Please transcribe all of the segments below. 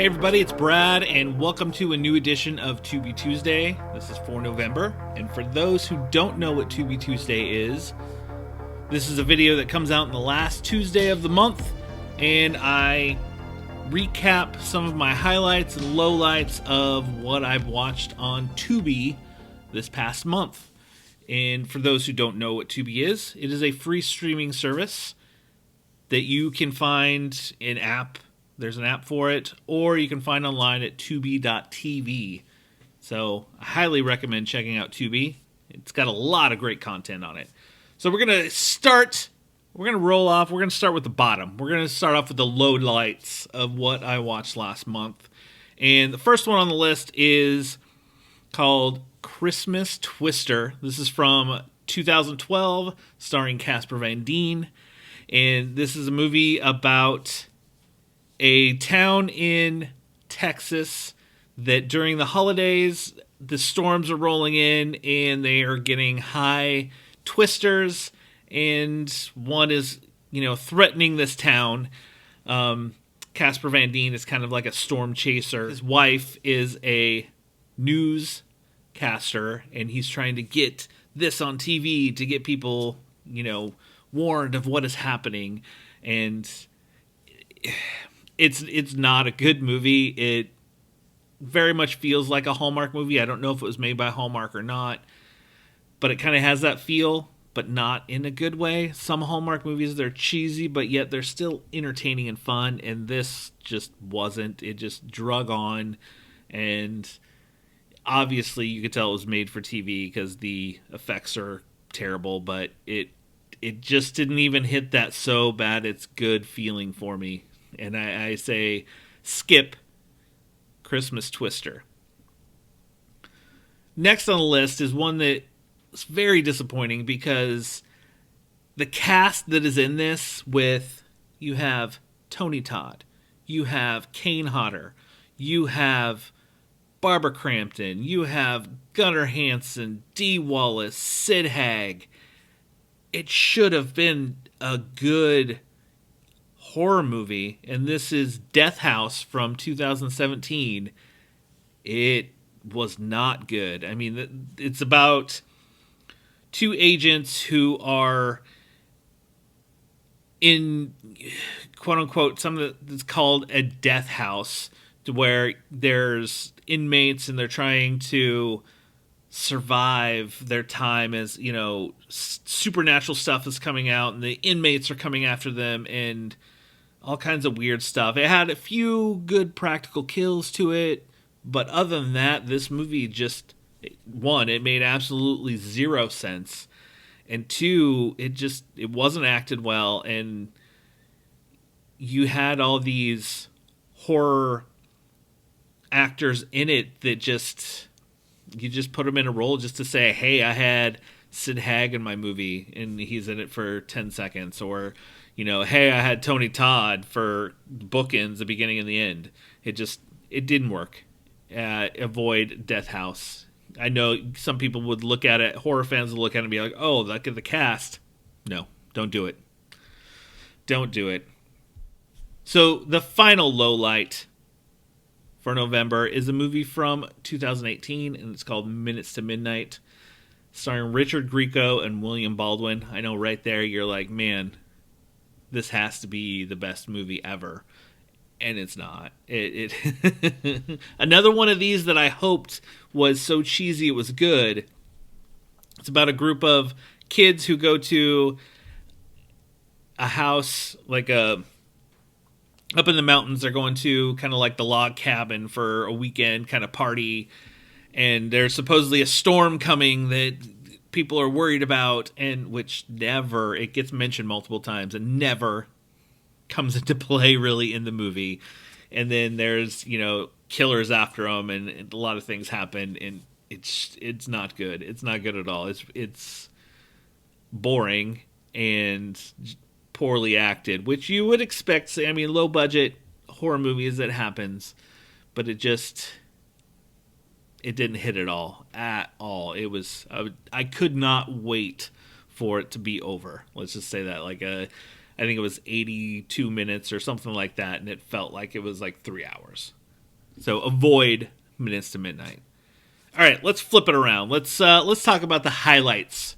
Hey everybody, it's Brad, and welcome to a new edition of Tubi Tuesday. This is for November, and for those who don't know what Tubi Tuesday is, this is a video that comes out on the last Tuesday of the month, and I recap some of my highlights and lowlights of what I've watched on Tubi this past month. And for those who don't know what Tubi is, it is a free streaming service that you can find in app. There's an app for it, or you can find online at tubi.tv. So I highly recommend checking out Tubi. It's got a lot of great content on it. So we're going to roll off. We're going to start with the bottom. We're going to start off with the lowlights of what I watched last month. And the first one on the list is called Christmas Twister. This is from 2012, starring Casper Van Dien. And this is a movie about a town in Texas that during the holidays, the storms are rolling in and they are getting high twisters, and one is, threatening this town. Casper Van Dien is kind of like a storm chaser. His wife is a newscaster, and he's trying to get this on TV to get people, warned of what is happening. And it's not a good movie. It very much feels like a Hallmark movie. I don't know if it was made by Hallmark or not, but it kind of has that feel, but not in a good way. Some Hallmark movies, they're cheesy, but yet they're still entertaining and fun, and this just wasn't. It just drug on, and obviously you could tell it was made for TV because the effects are terrible, but it just didn't even hit that so bad it's good feeling for me. And I say skip Christmas Twister. Next on the list is one that is very disappointing because the cast that is in this you have Tony Todd, you have Kane Hodder, you have Barbara Crampton, you have Gunnar Hansen, Dee Wallace, Sid Haig. It should have been a good horror movie, and this is Death House from 2017. It was not good. I mean, it's about two agents who are in, quote-unquote, something that's called a death house, where there's inmates and they're trying to survive their time as, supernatural stuff is coming out and the inmates are coming after them and all kinds of weird stuff. It had a few good practical kills to it, but other than that, this movie just, one, it made absolutely zero sense, and two, it wasn't acted well, and you had all these horror actors in it that you just put them in a role just to say, hey, I had Sid Haig in my movie, and he's in it for 10 seconds, or hey, I had Tony Todd for bookends, the beginning and the end. It didn't work. Avoid Death House. I know some people would look at it, horror fans would look at it and be like, oh, look at the cast. No, don't do it. Don't do it. So the final low light for November is a movie from 2018, and it's called Minutes to Midnight, starring Richard Grieco and William Baldwin. I know right there you're like, man, this has to be the best movie ever, and it's not. It another one of these that I hoped was so cheesy it was good. It's about a group of kids who go to a house, up in the mountains. They're going to kind of like the log cabin for a weekend kind of party, and there's supposedly a storm coming that people are worried about, and which never, it gets mentioned multiple times and never comes into play really in the movie. And then there's, killers after them, and a lot of things happen, and it's not good. It's not good at all. It's boring and poorly acted, which you would expect. I mean, low budget horror movies, that happens, but it didn't hit at all. It was, I could not wait for it to be over. Let's just say that. I think it was 82 minutes or something like that, and it felt like it was like 3 hours. So avoid Minutes to Midnight. All right, let's flip it around. Let's talk about the highlights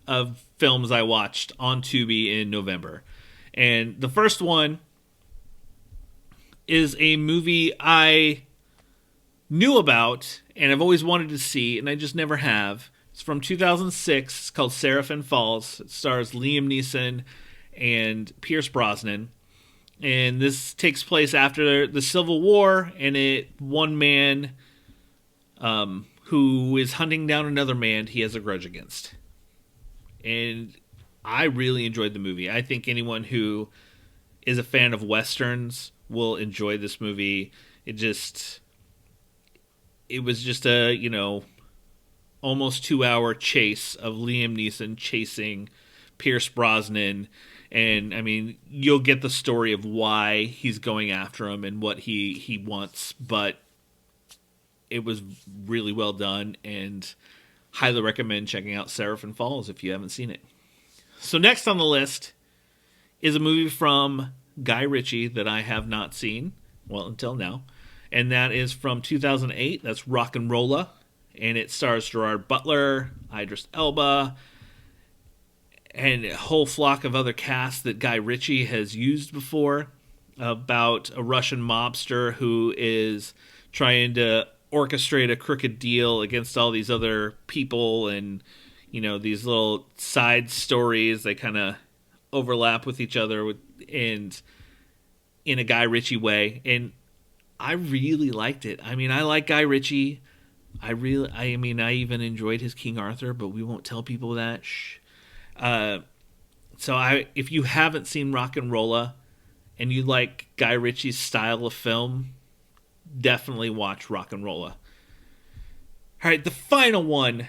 of films I watched on Tubi in November. And the first one is a movie I knew about and I've always wanted to see, and I just never have. It's from 2006. It's called Seraphin Falls. It stars Liam Neeson and Pierce Brosnan. And this takes place after the Civil War, and one man who is hunting down another man he has a grudge against. And I really enjoyed the movie. I think anyone who is a fan of Westerns will enjoy this movie. It was just a, almost 2-hour chase of Liam Neeson chasing Pierce Brosnan. And, I mean, you'll get the story of why he's going after him and what he wants. But it was really well done, and highly recommend checking out Seraphin Falls if you haven't seen it. So next on the list is a movie from Guy Ritchie that I have not seen, well, until now. And that is from 2008. That's Rock'n'Rolla. And it stars Gerard Butler, Idris Elba, and a whole flock of other casts that Guy Ritchie has used before, about a Russian mobster who is trying to orchestrate a crooked deal against all these other people, and, these little side stories, they kind of overlap with each other and in a Guy Ritchie way. And I really liked it. I mean, I like Guy Ritchie. I even enjoyed his King Arthur, but we won't tell people that. Shh. If you haven't seen Rock'n'Rolla and you like Guy Ritchie's style of film, definitely watch Rock'n'Rolla. All right, the final one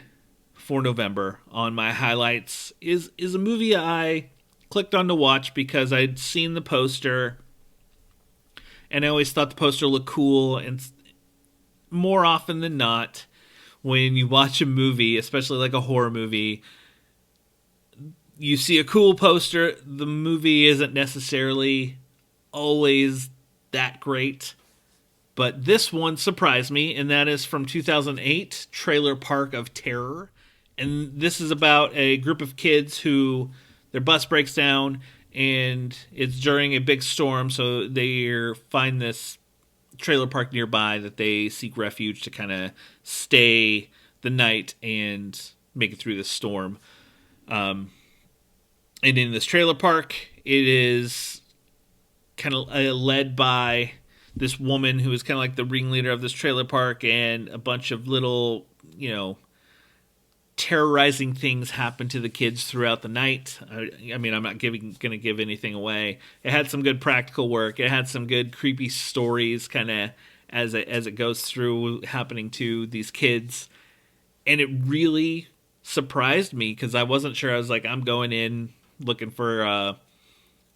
for November on my highlights is a movie I clicked on to watch because I'd seen the poster, and I always thought the poster looked cool. And more often than not, when you watch a movie, especially like a horror movie, you see a cool poster, the movie isn't necessarily always that great. But this one surprised me, and that is from 2008, Trailer Park of Terror. And this is about a group of kids who their bus breaks down, and it's during a big storm, so they find this trailer park nearby that they seek refuge to kind of stay the night and make it through the storm. And in this trailer park, it is kind of led by this woman who is kind of like the ringleader of this trailer park, and a bunch of little, terrorizing things happen to the kids throughout the night. I mean, I'm not going to give anything away. It had some good practical work. It had some good creepy stories kind of as it goes through happening to these kids. And it really surprised me because I wasn't sure. I was like, I'm going in looking for a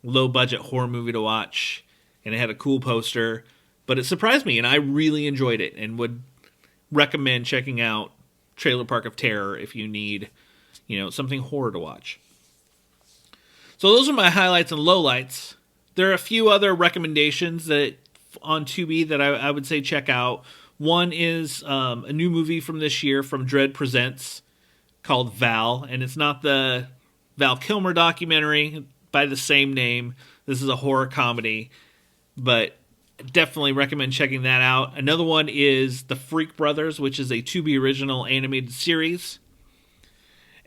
low-budget horror movie to watch, and it had a cool poster. But it surprised me, and I really enjoyed it and would recommend checking out Trailer Park of Terror if you need, something horror to watch. So those are my highlights and lowlights. There are a few other recommendations that on Tubi that I would say check out. One is a new movie from this year from Dread Presents called Val, and it's not the Val Kilmer documentary by the same name. This is a horror comedy, but definitely recommend checking that out. Another one is The Freak Brothers, which is a Tubi original animated series.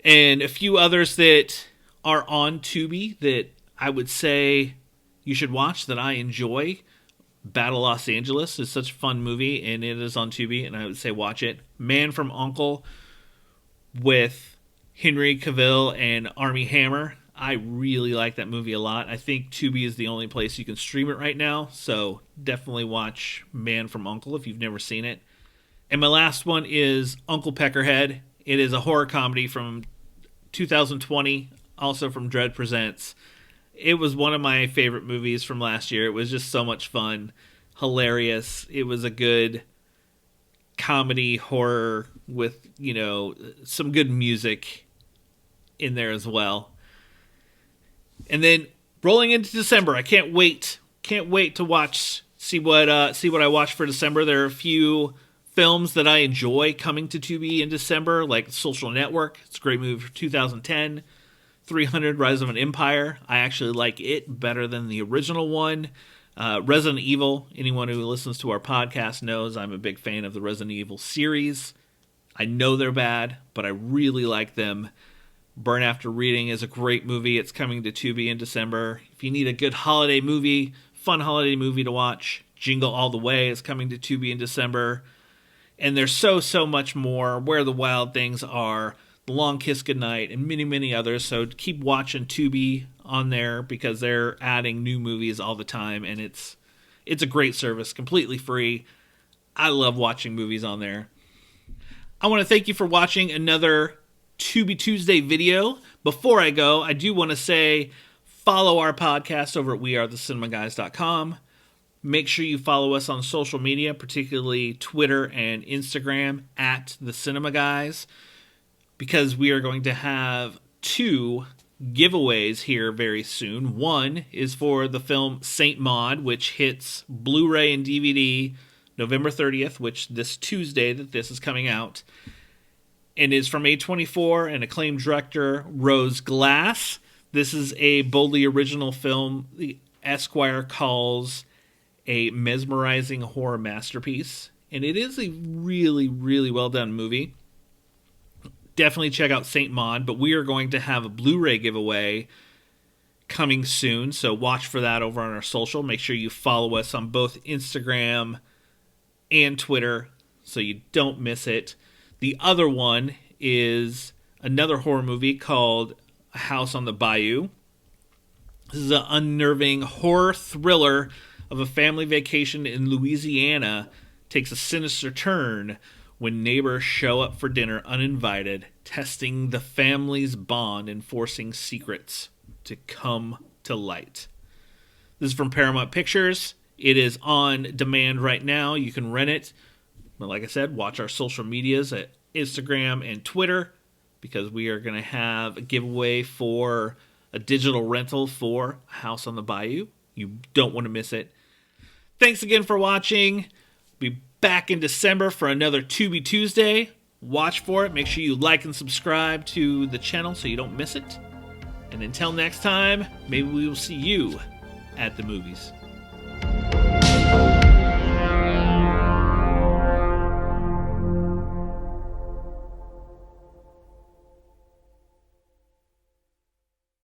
And a few others that are on Tubi that I would say you should watch that I enjoy. Battle Los Angeles is such a fun movie, and it is on Tubi, and I would say watch it. Man from U.N.C.L.E. with Henry Cavill and Armie Hammer. I really like that movie a lot. I think Tubi is the only place you can stream it right now, so definitely watch Man from U.N.C.L.E. if you've never seen it. And my last one is Uncle Peckerhead. It is a horror comedy from 2020, also from Dread Presents. It was one of my favorite movies from last year. It was just so much fun, hilarious. It was a good comedy horror with, some good music in there as well. And then rolling into December, I can't wait to watch see what I watched for December. There are a few films that I enjoy coming to Tubi in December, like Social Network. It's a great movie for 2010. 300: Rise of an Empire. I actually like it better than the original one. Resident Evil. Anyone who listens to our podcast knows I'm a big fan of the Resident Evil series. I know they're bad, but I really like them. Burn After Reading is a great movie. It's coming to Tubi in December. If you need a good holiday movie, fun holiday movie to watch, Jingle All the Way is coming to Tubi in December. And there's so much more. Where the Wild Things Are, The Long Kiss Goodnight, and many others. So keep watching Tubi on there because they're adding new movies all the time, and it's a great service, completely free. I love watching movies on there. I want to thank you for watching another Tubi Tuesday video. Before I go, I do want to say follow our podcast over at wearethecinemagays.com. Make sure you follow us on social media, particularly Twitter and Instagram at The Cinema Guys, because we are going to have 2 giveaways here very soon. One is for the film Saint Maud, which hits Blu-ray and DVD November 30th, which this Tuesday that this is coming out, and is from A24 and acclaimed director Rose Glass. This is a boldly original film the Esquire calls a mesmerizing horror masterpiece, and it is a really well done movie. Definitely check out Saint Maud, but we are going to have a Blu-ray giveaway coming soon, so watch for that over on our social. Make sure you follow us on both Instagram and Twitter so you don't miss it. The other one is another horror movie called A House on the Bayou. This is an unnerving horror thriller of a family vacation in Louisiana takes a sinister turn when neighbors show up for dinner uninvited, testing the family's bond and forcing secrets to come to light. This is from Paramount Pictures. It is on demand right now. You can rent it. But like I said, watch our social medias at Instagram and Twitter because we are going to have a giveaway for a digital rental for House on the Bayou. You don't want to miss it. Thanks again for watching. Be back in December for another Tubi Tuesday. Watch for it. Make sure you like and subscribe to the channel so you don't miss it. And until next time, maybe we will see you at the movies.